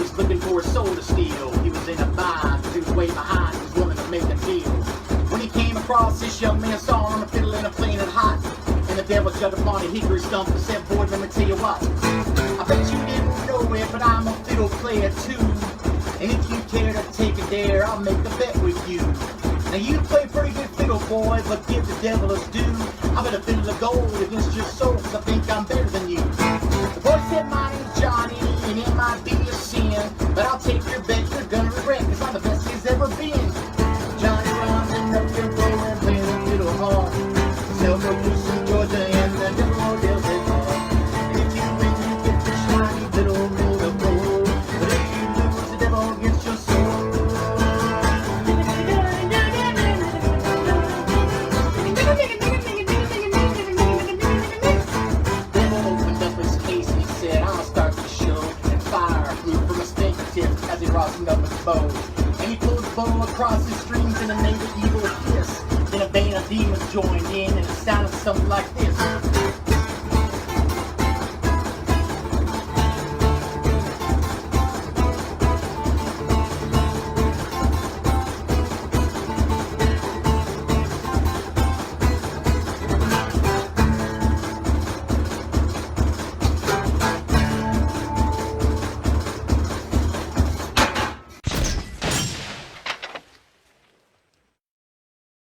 was looking for a soul to steal. He was in a bind, he was way behind, he was willing to make a deal. When he came across this young man, saw him a fiddle and a playing it hot. And the devil jumped upon a hickory stump and said, boy, let me tell you what. I bet you didn't know it, but I'm a fiddle player too. And if you care to take a dare, I'll make a bet with you. Now you play pretty good fiddle, boy, but give the devil his due. I bet a fiddle of gold against your soul, 'cause I think I'm better than you. The boy said, my name's Johnny, and it might be a sin, but I'll take your bet, you're gonna regret, 'cause I'm the best he's ever been. Johnny rounding up your bow and playing a fiddle hard. Silver Goose in Georgia and the devil deals it hard. And if you win, you get the shiny little mold of gold. But if you lose, the devil gets your soul. As he rosined up his bow, and he pulled his bow across his strings and made an evil hiss. Then a band of demons joined in, and it sounded something like this.